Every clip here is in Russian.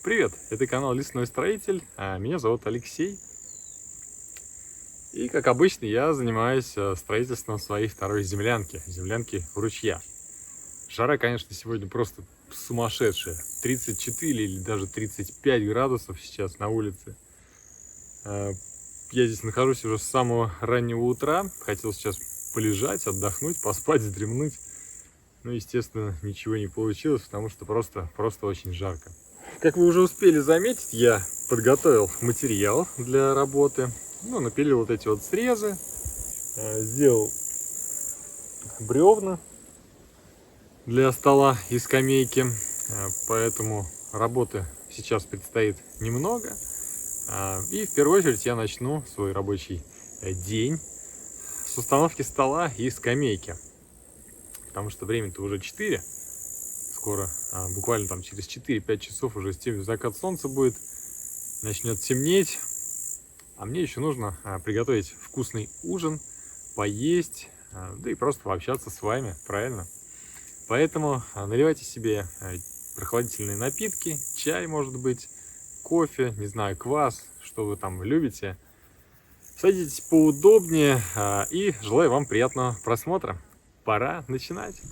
Привет, это канал Лесной Строитель, а меня зовут Алексей. И, как обычно, я занимаюсь строительством своей второй землянки у ручья. Жара, конечно, сегодня просто сумасшедшая. 34 или даже 35 градусов сейчас на улице. Я здесь нахожусь уже с самого раннего утра. Хотел сейчас полежать, отдохнуть, поспать, вздремнуть. Но, естественно, ничего не получилось, потому что просто очень жарко. Как вы уже успели заметить, я подготовил материал для работы. Напилил вот эти вот срезы, сделал бревна для стола и скамейки. Поэтому работы сейчас предстоит немного. И в первую очередь я начну свой рабочий день с установки стола и скамейки. Потому что время-то уже 4. Скоро, буквально там через 4-5 часов уже закат солнца будет, начнет темнеть. А мне еще нужно приготовить вкусный ужин, поесть, да и просто пообщаться с вами, правильно? Поэтому наливайте себе прохладительные напитки, чай, может быть, кофе, не знаю, квас, что вы там любите. Садитесь поудобнее и желаю вам приятного просмотра. Пора начинать.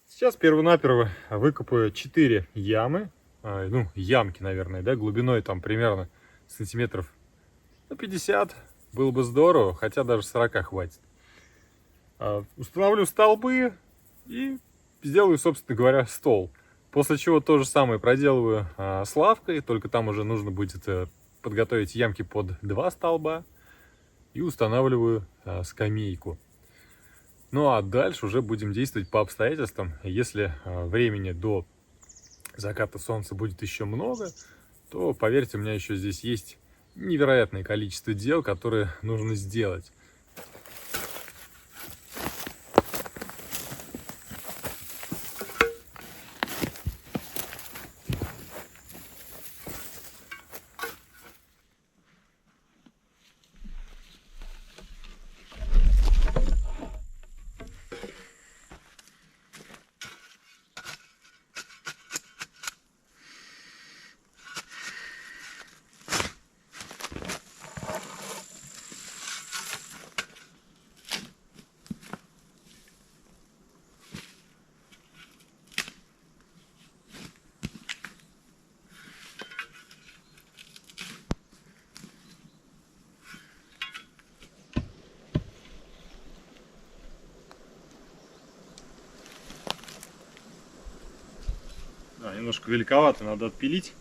Сейчас перво-наперво выкопаю 4 ямы, ямки, наверное, да, глубиной там примерно сантиметров 50, было бы здорово, хотя даже 40 хватит. Установлю столбы и сделаю, собственно говоря, стол. После чего то же самое проделываю с лавкой, только там уже нужно будет подготовить ямки под 2 столба и устанавливаю скамейку. Ну а дальше уже будем действовать по обстоятельствам. Если времени до заката солнца будет еще много, то, поверьте, у меня еще здесь есть невероятное количество дел, которые нужно сделать. Немножко великовато, надо отпилить.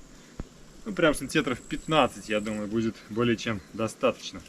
Прям сантиметров 15, я думаю, будет более чем достаточно.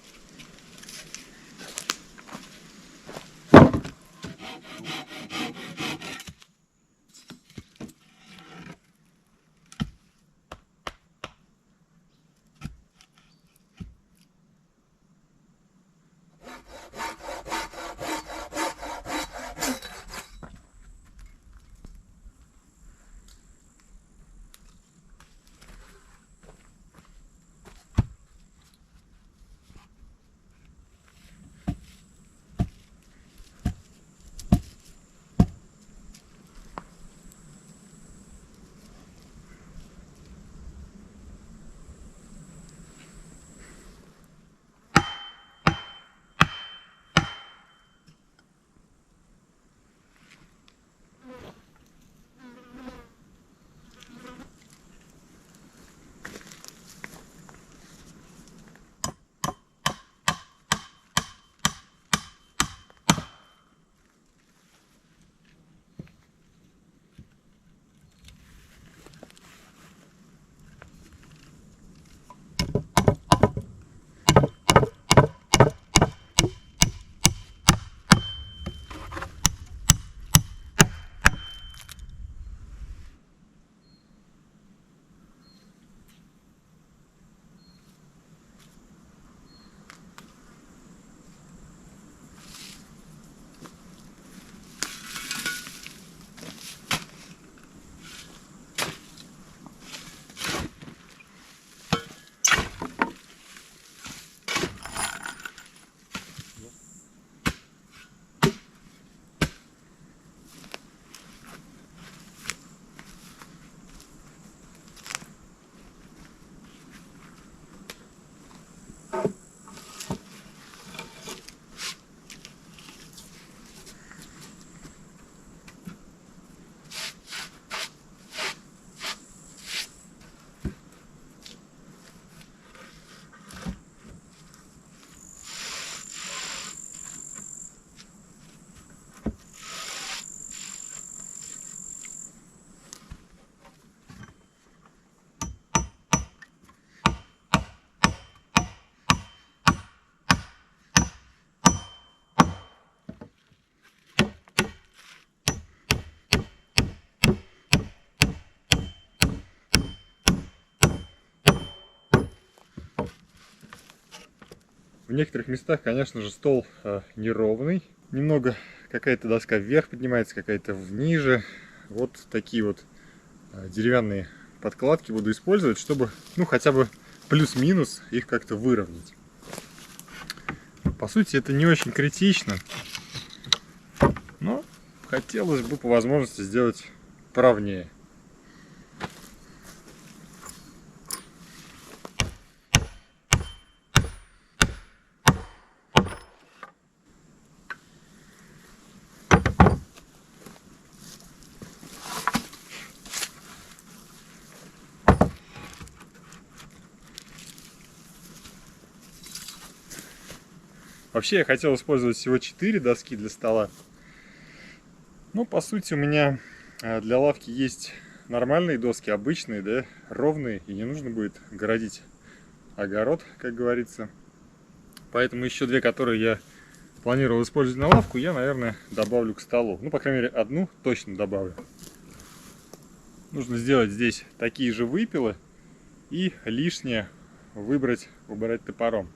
В некоторых местах, конечно же, стол неровный. Немного какая-то доска вверх поднимается, какая-то ниже. Вот такие вот деревянные подкладки буду использовать, чтобы, ну, хотя бы плюс-минус их как-то выровнять. По сути, это не очень критично, но хотелось бы по возможности сделать поровнее. Вообще я хотел использовать всего 4 доски для стола. Но по сути у меня для лавки есть нормальные доски, обычные, да, ровные, и не нужно будет городить огород, как говорится. Поэтому еще 2, которые я планировал использовать на лавку, я, наверное, добавлю к столу. Ну, по крайней мере, 1 точно добавлю. Нужно сделать здесь такие же выпилы и лишнее убрать топором.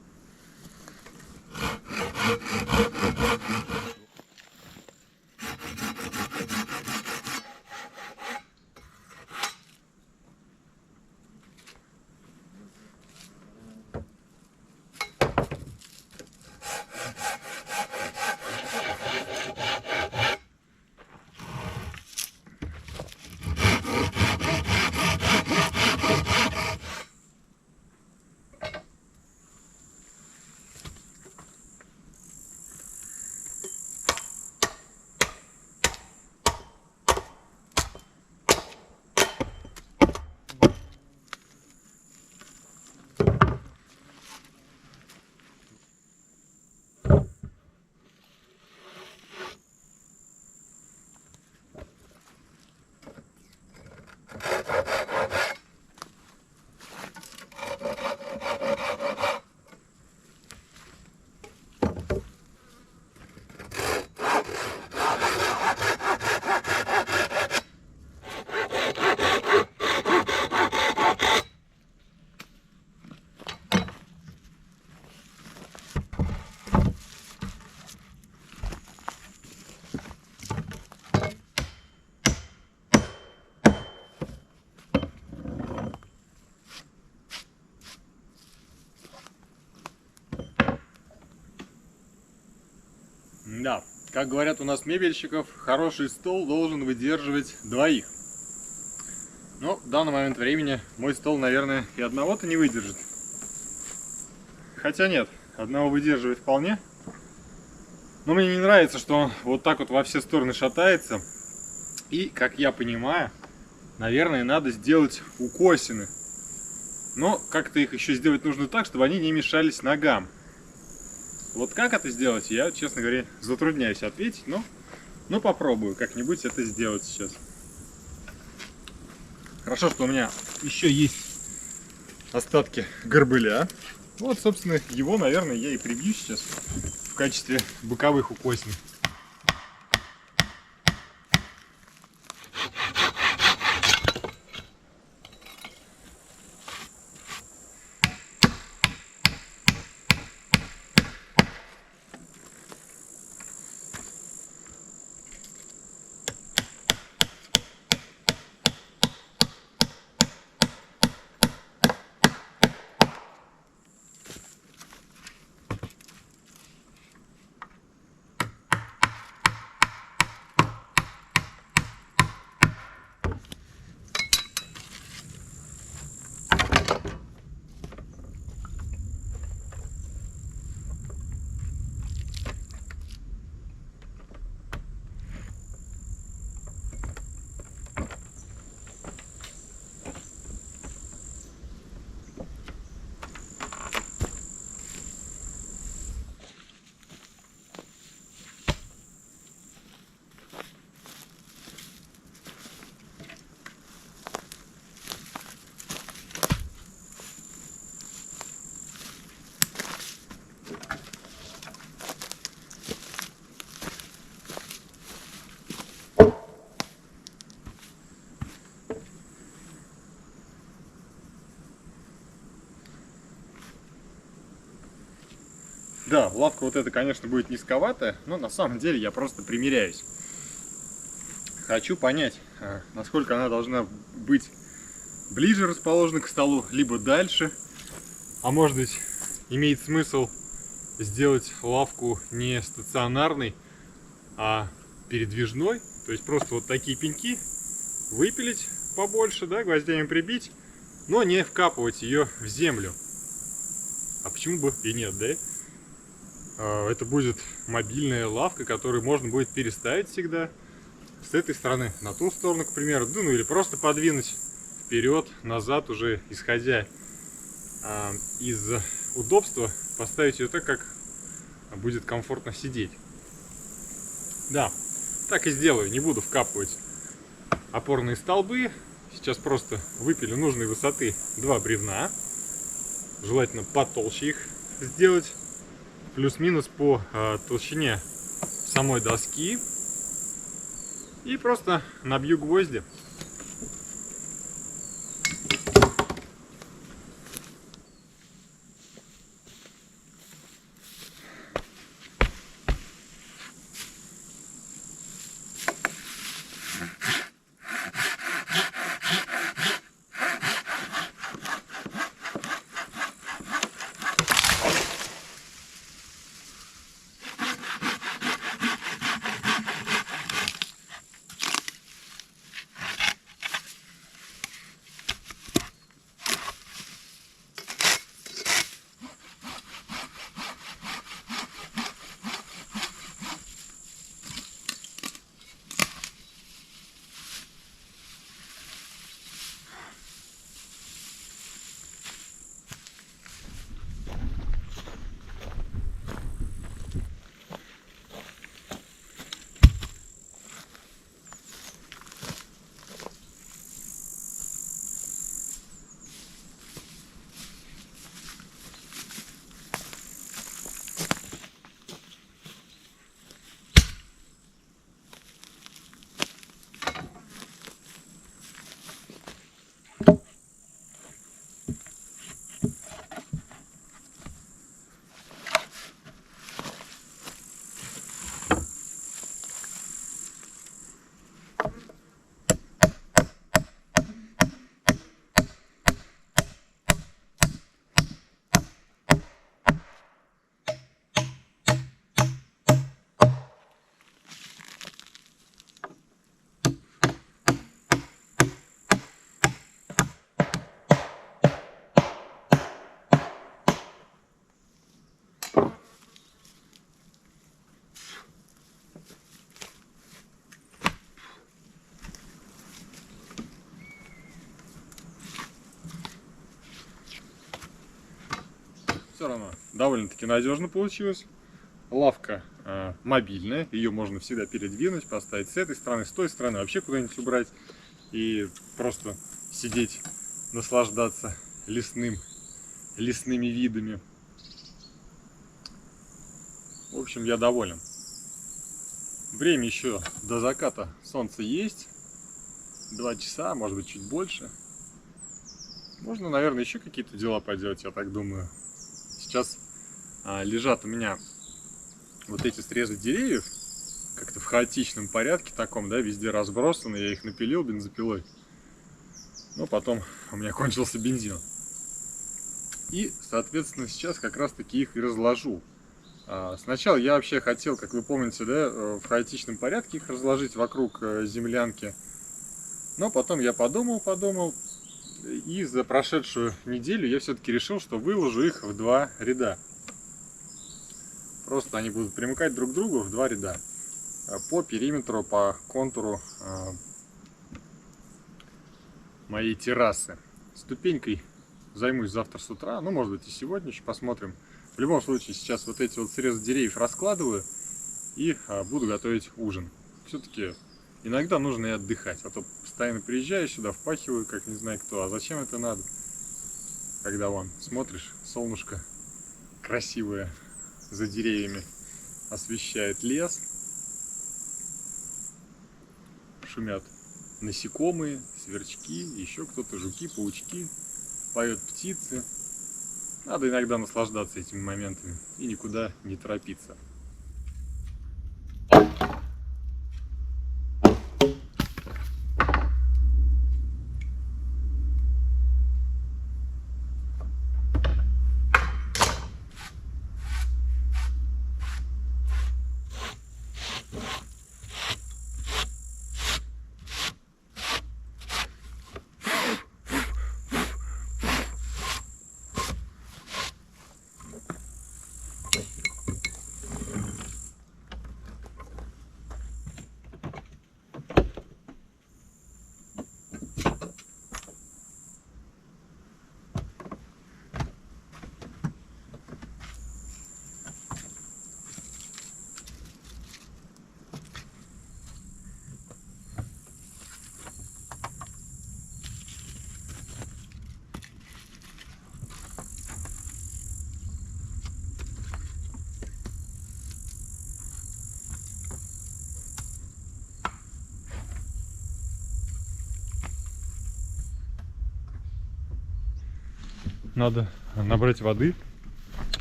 Да, как говорят у нас мебельщиков, хороший стол должен выдерживать 2. Но в данный момент времени мой стол, наверное, и 1-то не выдержит. Хотя нет, 1 выдерживает вполне. Но мне не нравится, что он вот так вот во все стороны шатается. И, как я понимаю, наверное, надо сделать укосины. Но как-то их еще сделать нужно так, чтобы они не мешались ногам. Вот как это сделать, я, честно говоря, затрудняюсь ответить, но попробую как-нибудь это сделать сейчас. Хорошо, что у меня еще есть остатки горбыля. Вот, собственно, его, наверное, я и прибью сейчас в качестве боковых укосин. Да, лавка вот эта, конечно, будет низковатая, но на самом деле я просто примеряюсь. Хочу понять, насколько она должна быть ближе расположена к столу, либо дальше. А может быть, имеет смысл сделать лавку не стационарной, а передвижной. То есть просто вот такие пеньки выпилить побольше, да, гвоздями прибить, но не вкапывать ее в землю. А почему бы и нет, да? Это будет мобильная лавка, которую можно будет переставить всегда с этой стороны на ту сторону, к примеру, ну или просто подвинуть вперед, назад, уже исходя из удобства, поставить ее так, как будет комфортно сидеть. Да, так и сделаю, не буду вкапывать опорные столбы. Сейчас просто выпилю нужной высоты 2 бревна, желательно потолще их сделать, плюс-минус по толщине самой доски, и просто набью гвозди. Все равно довольно-таки надежно получилось. Лавка мобильная, ее можно всегда передвинуть, поставить с этой стороны, с той стороны, вообще куда-нибудь убрать и просто сидеть, наслаждаться лесными видами. В общем, я доволен. Время еще до заката солнца есть, 2 часа, может быть чуть больше. Можно, наверное, еще какие-то дела поделать, я так думаю. Сейчас лежат у меня вот эти срезы деревьев, как-то в хаотичном порядке таком, да, везде разбросаны, я их напилил бензопилой. Но потом у меня кончился бензин. И, соответственно, сейчас как раз-таки их и разложу. Сначала я вообще хотел, как вы помните, да, в хаотичном порядке их разложить вокруг землянки. Но потом я подумал, и за прошедшую неделю я все-таки решил, что выложу их в 2 ряда. Просто они будут примыкать друг к другу в 2 ряда. По периметру, по контуру моей террасы. Ступенькой займусь завтра с утра, ну, может быть, и сегодня еще посмотрим. В любом случае, сейчас вот эти вот срезы деревьев раскладываю и буду готовить ужин. Все-таки иногда нужно и отдыхать, а то постоянно приезжаю сюда, впахиваю, как не знаю кто. А зачем это надо? Когда вон смотришь, солнышко красивое за деревьями освещает лес, шумят насекомые, сверчки, еще кто-то, жуки, паучки, поют птицы. Надо иногда наслаждаться этими моментами и никуда не торопиться. Надо набрать воды,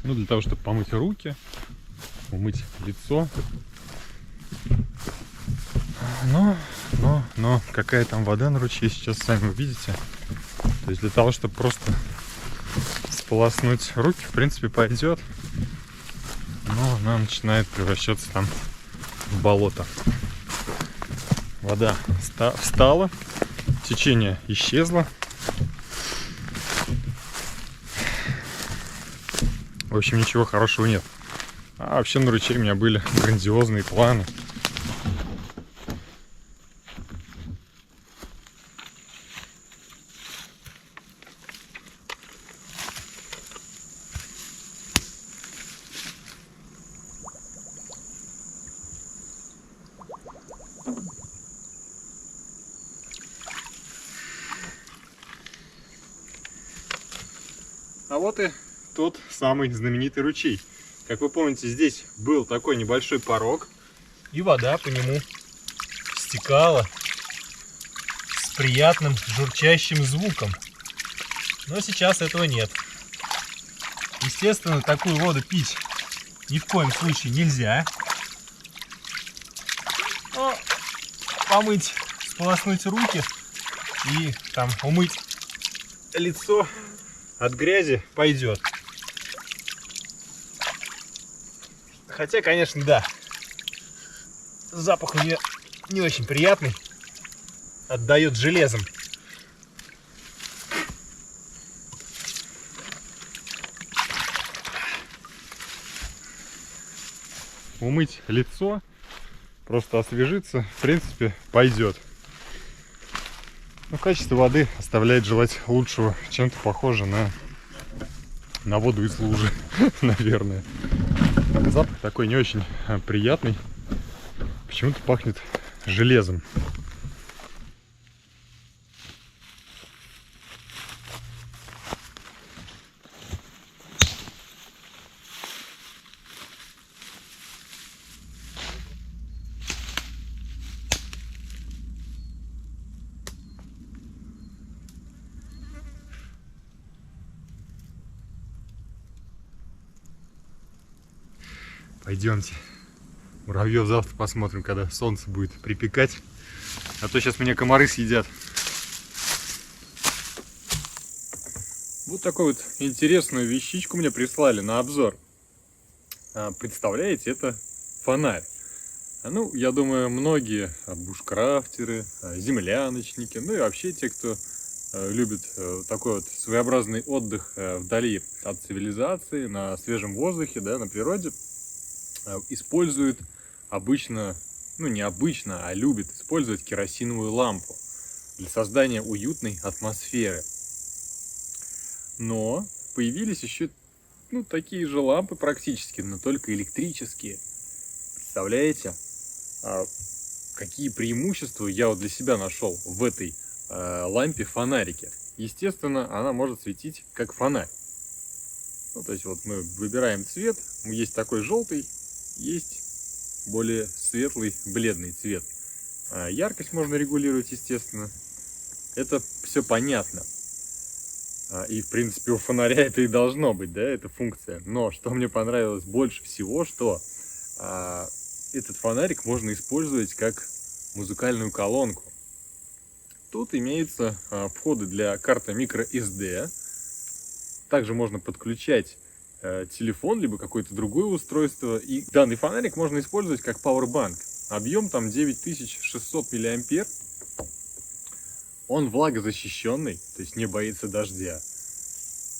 ну, для того, чтобы помыть руки, умыть лицо. Но какая там вода на ручье, сейчас сами увидите. То есть для того, чтобы просто сполоснуть руки, в принципе, пойдет. Но она начинает превращаться там в болото. Вода встала, течение исчезло. В общем, ничего хорошего нет. А вообще на ручье у меня были грандиозные планы. А вот и тот самый знаменитый ручей. Как вы помните, здесь был такой небольшой порог, и вода по нему стекала с приятным журчащим звуком. Но сейчас этого нет. Естественно, такую воду пить ни в коем случае нельзя. Но помыть, сполоснуть руки и там умыть лицо от грязи пойдет. Хотя, конечно, да, запах у нее не очень приятный, отдает железом. Умыть лицо, просто освежиться, в принципе, пойдет. Но качество воды оставляет желать лучшего, чем-то похоже на воду из лужи, наверное. Запах такой не очень приятный, почему-то пахнет железом. Пойдемте. Муравьев завтра посмотрим, когда солнце будет припекать. А то сейчас меня комары съедят. Вот такую вот интересную вещичку мне прислали на обзор. Представляете, это фонарь. Ну, я думаю, многие бушкрафтеры, земляночники, ну и вообще те, кто любит такой вот своеобразный отдых вдали от цивилизации, на свежем воздухе, да, на природе, используют обычно, ну не обычно, а любят использовать керосиновую лампу для создания уютной атмосферы. Но появились еще, ну, такие же лампы практически, но только электрические. Представляете, какие преимущества я вот для себя нашел в этой лампе фонарике? Естественно, она может светить как фонарь. Ну, то есть вот мы выбираем цвет, есть такой желтый, есть более светлый, бледный цвет. Яркость можно регулировать, естественно. Это все понятно. И, в принципе, у фонаря это и должно быть, да, эта функция. Но что мне понравилось больше всего, что этот фонарик можно использовать как музыкальную колонку. Тут имеются входы для карты microSD. Также можно подключать телефон, либо какое-то другое устройство. И данный фонарик можно использовать как пауэрбанк. Объем там 9600 мА. Он влагозащищенный, то есть не боится дождя.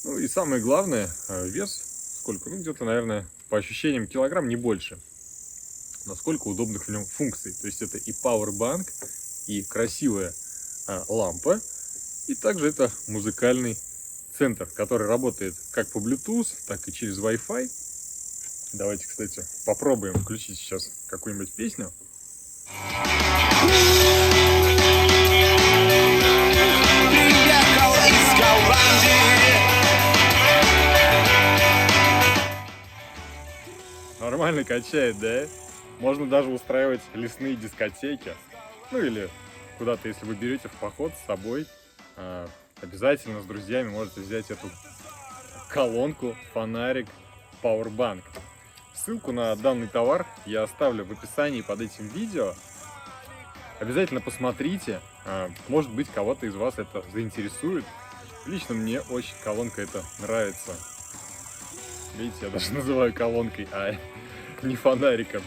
Ну и самое главное, вес сколько? Ну где-то, наверное, по ощущениям килограмм, не больше. Насколько удобных в нем функций. То есть это и пауэрбанк, и красивая лампа, и также это музыкальный центр, который работает как по Bluetooth, так и через Wi-Fi. Давайте, кстати, попробуем включить сейчас какую-нибудь песню. Нормально качает, да? Можно даже устраивать лесные дискотеки. Ну или куда-то, если вы берете в поход с собой, обязательно с друзьями можете взять эту колонку, фонарик, пауэрбанк. Ссылку на данный товар я оставлю в описании под этим видео. Обязательно посмотрите, может быть, кого-то из вас это заинтересует. Лично мне очень колонка эта нравится. Видите, я даже называю колонкой, а не фонариком.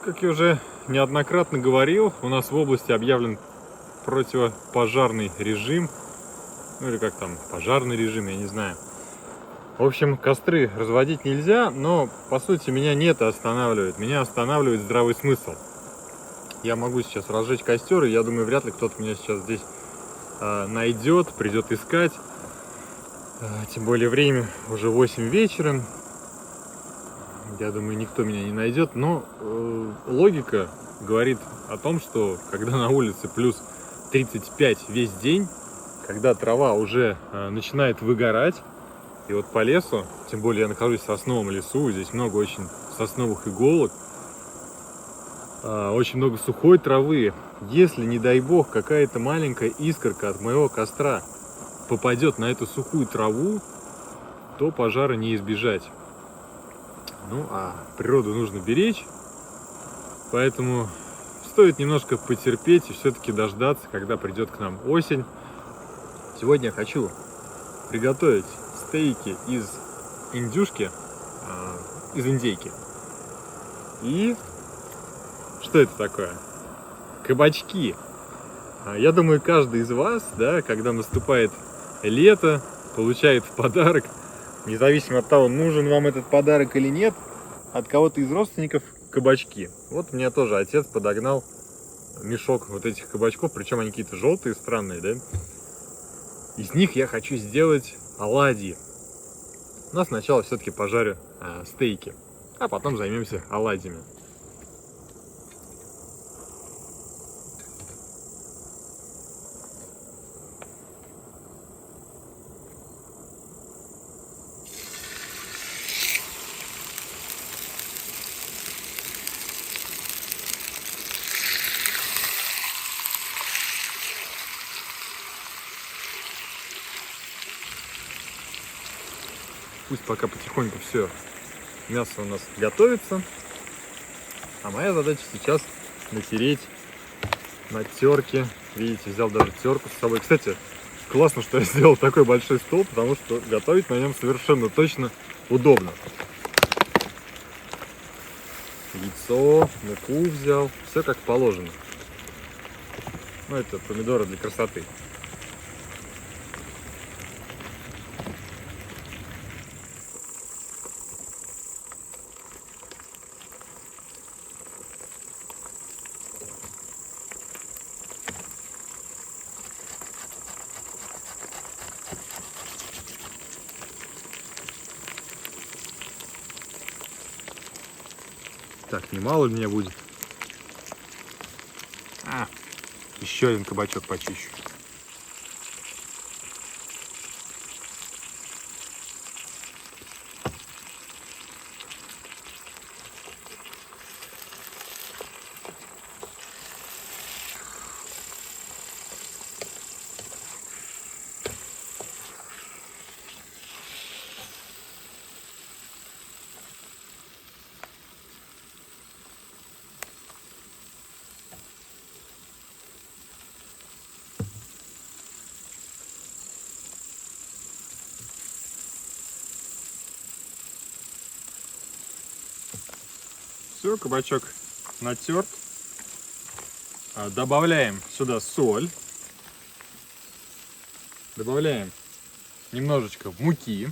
Как я уже неоднократно говорил, у нас в области объявлен противопожарный режим. Ну или как там, пожарный режим, я не знаю. В общем, костры разводить нельзя, но по сути меня не это останавливает. Меня останавливает здравый смысл. Я могу сейчас разжечь костер, и я думаю, вряд ли кто-то меня сейчас здесь найдет, придет искать. Тем более время уже 8 вечера. Я думаю, никто меня не найдет, но логика говорит о том, что когда на улице плюс 35 весь день, когда трава уже начинает выгорать, и вот по лесу, тем более я нахожусь в сосновом лесу, здесь много очень сосновых иголок, очень много сухой травы. Если, не дай бог, какая-то маленькая искорка от моего костра попадет на эту сухую траву, то пожара не избежать. Ну, а природу нужно беречь, поэтому стоит немножко потерпеть и все-таки дождаться, когда придет к нам осень. Сегодня я хочу приготовить стейки из индюшки, из индейки. И что это такое? Кабачки. Я думаю, каждый из вас, да, когда наступает лето, получает в подарок, независимо от того, нужен вам этот подарок или нет, от кого-то из родственников кабачки. Вот мне тоже отец подогнал мешок вот этих кабачков, причем они какие-то желтые, странные, да? Из них я хочу сделать оладьи. Но сначала все-таки пожарю стейки, а потом займемся оладьями. Пусть пока потихоньку все мясо у нас готовится. А моя задача сейчас натереть на терке. Видите, взял даже терку с собой. Кстати, классно, что я сделал такой большой стол, потому что готовить на нем совершенно точно удобно. Яйцо, муку взял. Все как положено. Ну, это помидоры для красоты. Так, немало у меня будет. Еще один кабачок почищу. Все, кабачок натерт. Добавляем сюда соль. Добавляем немножечко муки.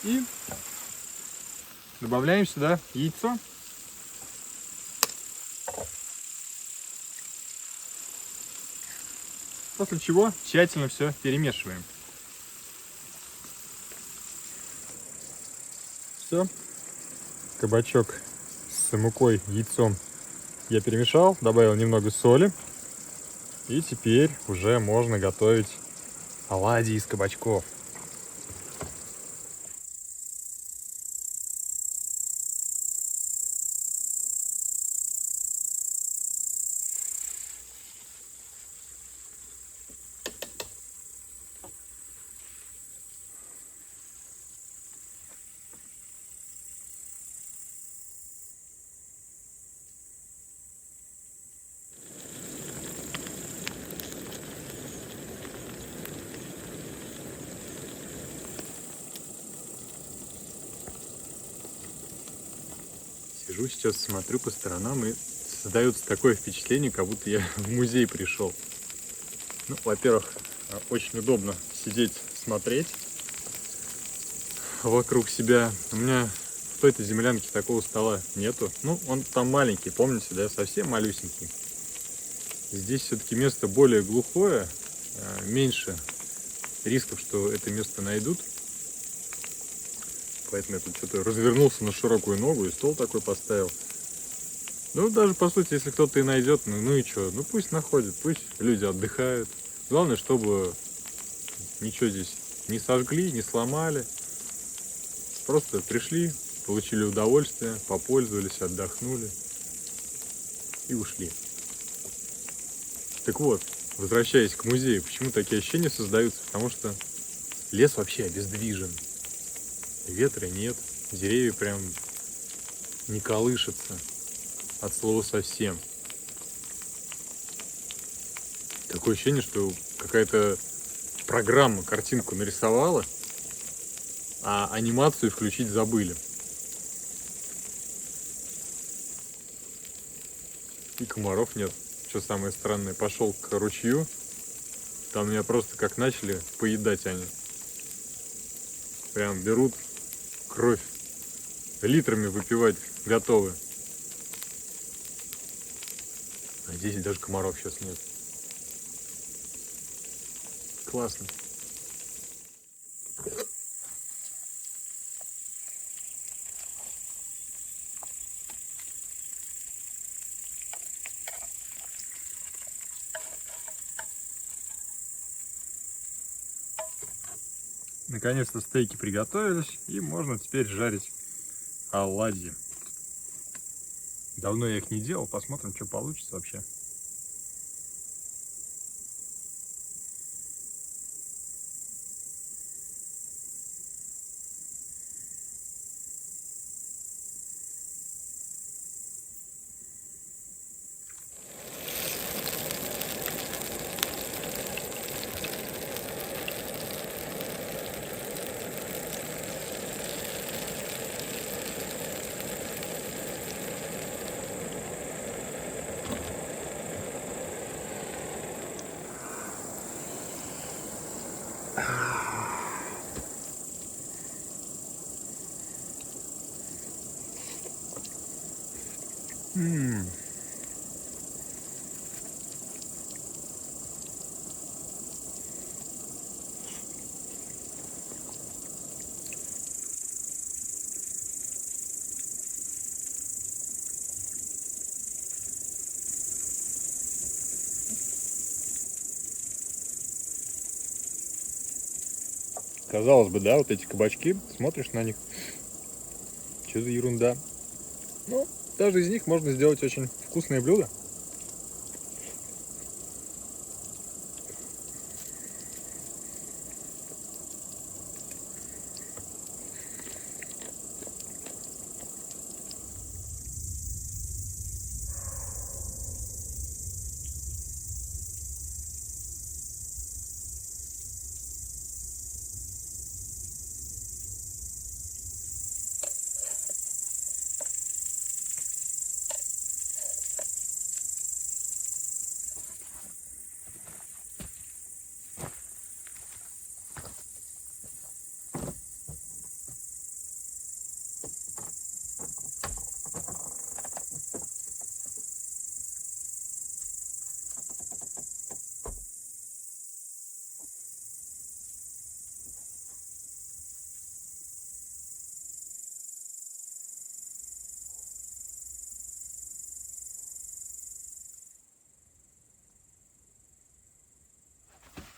И добавляем сюда яйцо. После чего тщательно все перемешиваем. Все. Кабачок с мукой, яйцом я перемешал, добавил немного соли. И теперь уже можно готовить оладьи из кабачков. Сижу сейчас, смотрю по сторонам, и создается такое впечатление, как будто я в музей пришел. Ну, во-первых, очень удобно сидеть, смотреть вокруг себя. У меня в той-то землянке такого стола нету. Ну, он там маленький, помните, да, совсем малюсенький. Здесь все-таки место более глухое, меньше рисков, что это место найдут. Поэтому я тут что-то развернулся на широкую ногу и стол такой поставил. Ну, даже, по сути, если кто-то и найдет, ну и что? Ну, пусть находит, пусть люди отдыхают. Главное, чтобы ничего здесь не сожгли, не сломали. Просто пришли, получили удовольствие, попользовались, отдохнули и ушли. Так вот, возвращаясь к музею, почему такие ощущения создаются? Потому что лес вообще обездвижен. Ветра нет, деревья прям не колышутся от слова совсем. Такое ощущение, что какая-то программа картинку нарисовала, а анимацию включить забыли. И комаров нет. Что самое странное, пошел к ручью, там меня просто как начали поедать они. Прям берут кровь, литрами выпивать готовы. А здесь даже комаров сейчас нет. Классно. Наконец-то стейки приготовились, и можно теперь жарить оладьи. Давно я их не делал, посмотрим, что получится вообще. Казалось бы, да, вот эти кабачки, смотришь на них, что за ерунда. Ну, даже из них можно сделать очень вкусное блюдо.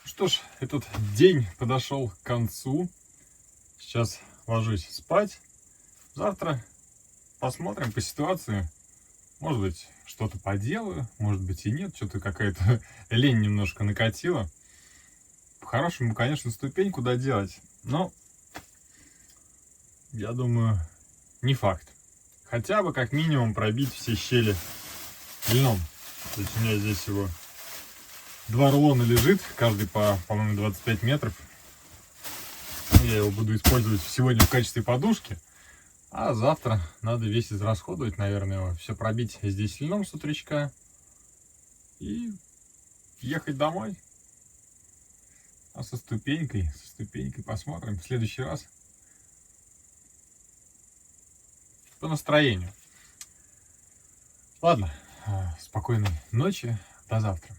Что ж, этот день подошел к концу. Сейчас ложусь спать. Завтра посмотрим по ситуации. Может быть, что-то поделаю, может быть и нет. Что-то какая-то лень немножко накатила. По-хорошему, конечно, ступеньку доделать. Но, я думаю, не факт. Хотя бы как минимум пробить все щели льном. То есть у меня здесь всего 2 рулона лежит, каждый по-моему, 25 метров. Я его буду использовать сегодня в качестве подушки. А завтра надо весь израсходовать, наверное, его. Все пробить здесь льном с утречка. И ехать домой. А со ступенькой посмотрим в следующий раз. По настроению. Ладно, спокойной ночи, до завтра.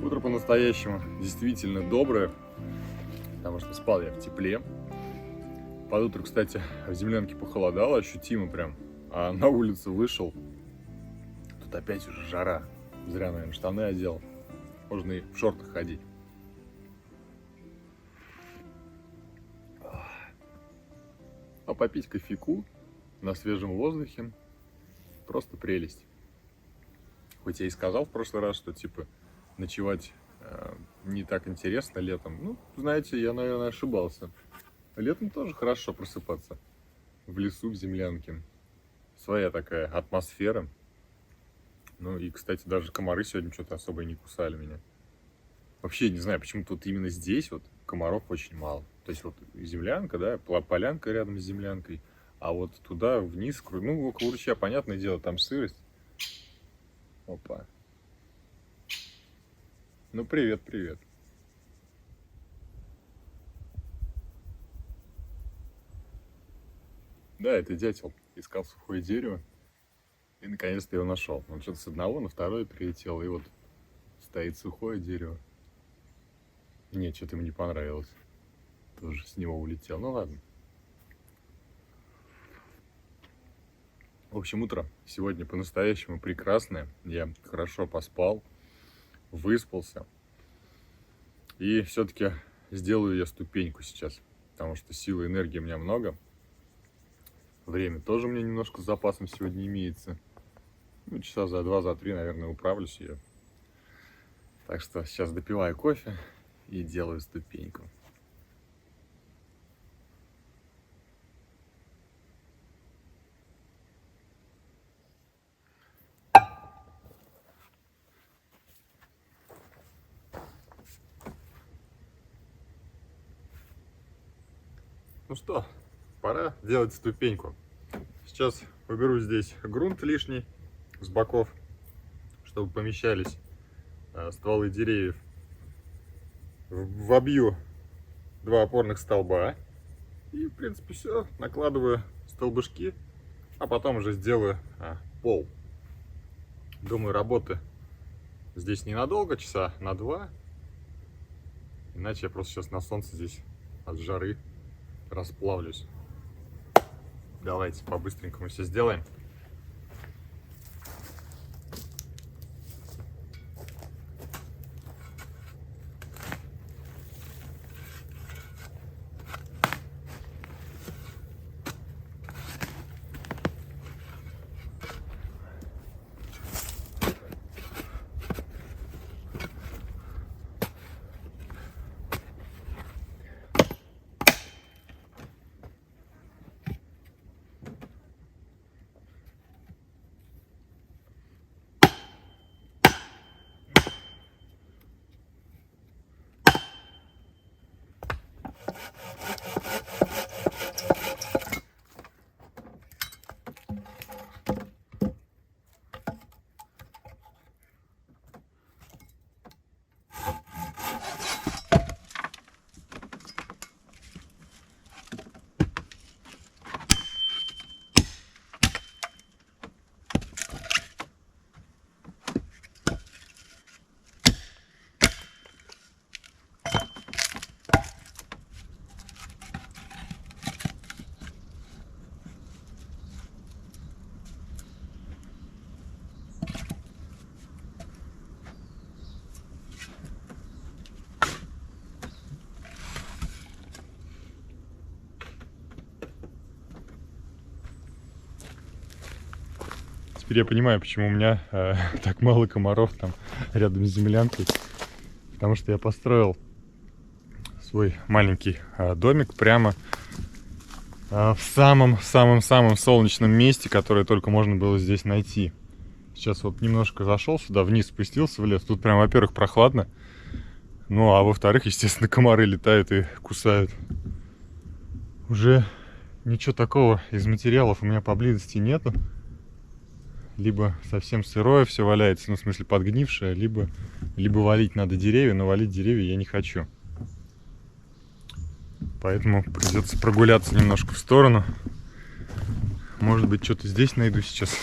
Утро по-настоящему действительно доброе, потому что спал я в тепле. Под утро, кстати, в землянке похолодало, ощутимо прям. А на улицу вышел, тут опять уже жара. Зря, наверное, штаны одел. Можно и в шортах ходить. А попить кофейку на свежем воздухе просто прелесть. Хоть я и сказал в прошлый раз, что типа ночевать не так интересно летом. Ну, знаете, я, наверное, ошибался. Летом тоже хорошо просыпаться в лесу, в землянке. Своя такая атмосфера. Ну и, кстати, даже комары сегодня что-то особо и не кусали меня. Вообще не знаю, почему тут именно здесь вот комаров очень мало. То есть вот землянка, да, полянка рядом с землянкой. А вот туда вниз, ну, около ручья, понятное дело, там сырость. Опа. Ну, привет, привет. Да, это дятел. Искал сухое дерево. И наконец-то его нашел. Он что-то с одного на второе перелетел. И вот стоит сухое дерево. Нет, что-то ему не понравилось. Тоже с него улетел. Ну ладно. В общем, утро сегодня по-настоящему прекрасное. Я хорошо поспал, выспался. И все-таки сделаю я ступеньку сейчас. Потому что силы и энергии у меня много. Время тоже у меня немножко с запасом сегодня имеется. Ну, часа за 2, за 3, наверное, управлюсь я. Так что сейчас допиваю кофе и делаю ступеньку. Ну что, пора делать ступеньку. Сейчас уберу здесь грунт лишний с боков, чтобы помещались стволы деревьев. Вобью 2 опорных столба и, в принципе, все. Накладываю столбышки, а потом уже сделаю пол. Думаю, работы здесь ненадолго, часа на 2. Иначе я просто сейчас на солнце здесь от жары расплавлюсь. Давайте по-быстренькому все сделаем. Теперь я понимаю, почему у меня так мало комаров там рядом с землянкой. Потому что я построил свой маленький домик прямо в самом-самом-самом солнечном месте, которое только можно было здесь найти. Сейчас вот немножко зашел сюда, вниз спустился в лес. Тут прям, во-первых, прохладно. Ну, а во-вторых, естественно, комары летают и кусают. Уже ничего такого из материалов у меня поблизости нету. Либо совсем сырое все валяется, ну, в смысле, подгнившее, либо валить надо деревья, но валить деревья я не хочу. Поэтому придется прогуляться немножко в сторону. Может быть, что-то здесь найду сейчас.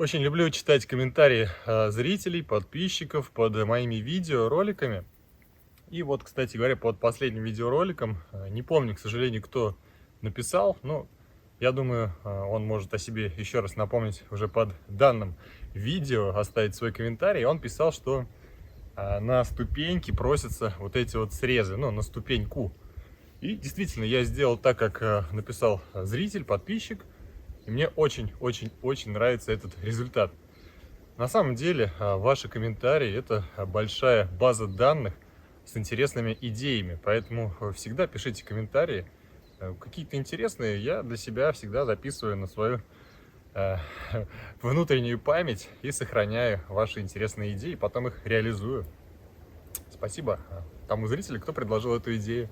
Очень люблю читать комментарии зрителей, подписчиков под моими видеороликами. И вот, кстати говоря, под последним видеороликом, не помню, к сожалению, кто написал, но я думаю, он может о себе еще раз напомнить уже под данным видео, оставить свой комментарий. Он писал, что на ступеньки просятся вот эти вот срезы, ну, на ступеньку. И действительно, я сделал так, как написал зритель, подписчик. И мне очень нравится этот результат. На самом деле, ваши комментарии – это большая база данных с интересными идеями. Поэтому всегда пишите комментарии. Какие-то интересные я для себя всегда записываю на свою внутреннюю память и сохраняю ваши интересные идеи, потом их реализую. Спасибо тому зрителю, кто предложил эту идею.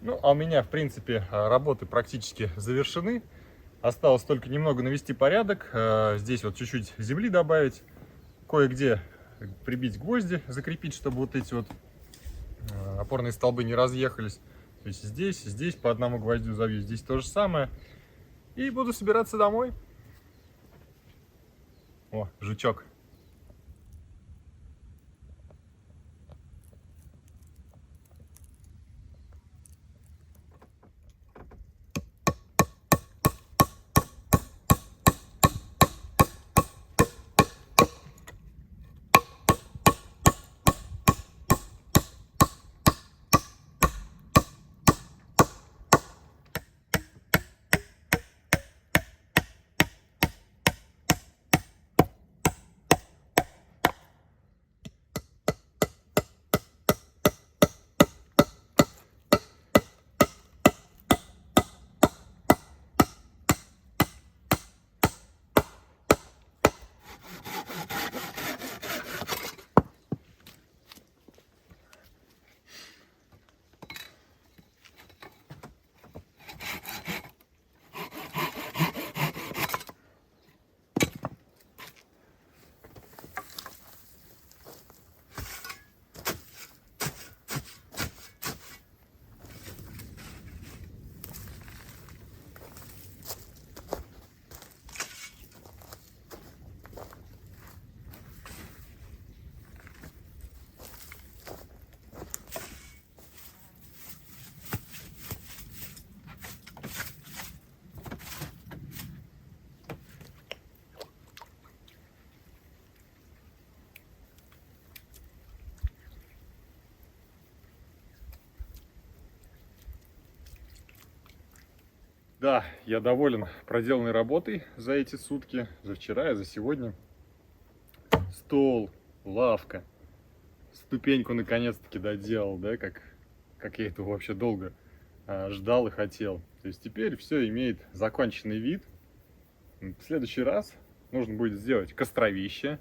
Ну, а у меня, в принципе, работы практически завершены. Осталось только немного навести порядок. Здесь вот чуть-чуть земли добавить. Кое-где прибить гвозди, закрепить, чтобы вот эти вот опорные столбы не разъехались. То есть здесь по одному гвоздю завью. Здесь то же самое. И буду собираться домой. О, жучок. Да, я доволен проделанной работой за эти сутки, за вчера и за сегодня. Стол, лавка, ступеньку наконец-таки доделал, да, как я этого вообще долго ждал и хотел. То есть теперь все имеет законченный вид. В следующий раз нужно будет сделать костровище.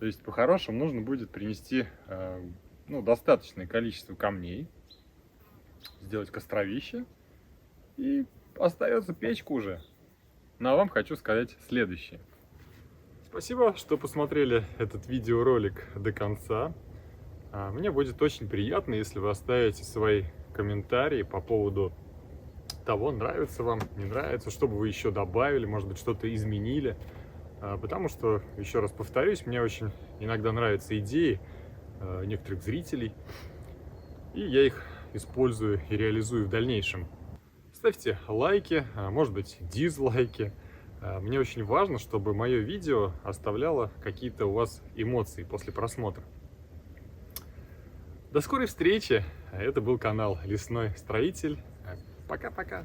То есть по-хорошему нужно будет принести достаточное количество камней, сделать костровище, и остается печка уже. Ну а вам хочу сказать следующее. Спасибо, что посмотрели этот видеоролик до конца. Мне будет очень приятно, если вы оставите свои комментарии по поводу того, нравится вам, не нравится, что бы вы еще добавили, может быть, что-то изменили. Потому что, еще раз повторюсь, мне очень иногда нравятся идеи некоторых зрителей, и я их использую и реализую в дальнейшем. Ставьте лайки, может быть, дизлайки. Мне очень важно, чтобы мое видео оставляло какие-то у вас эмоции после просмотра. До скорой встречи. Это был канал Лесной Строитель. Пока-пока.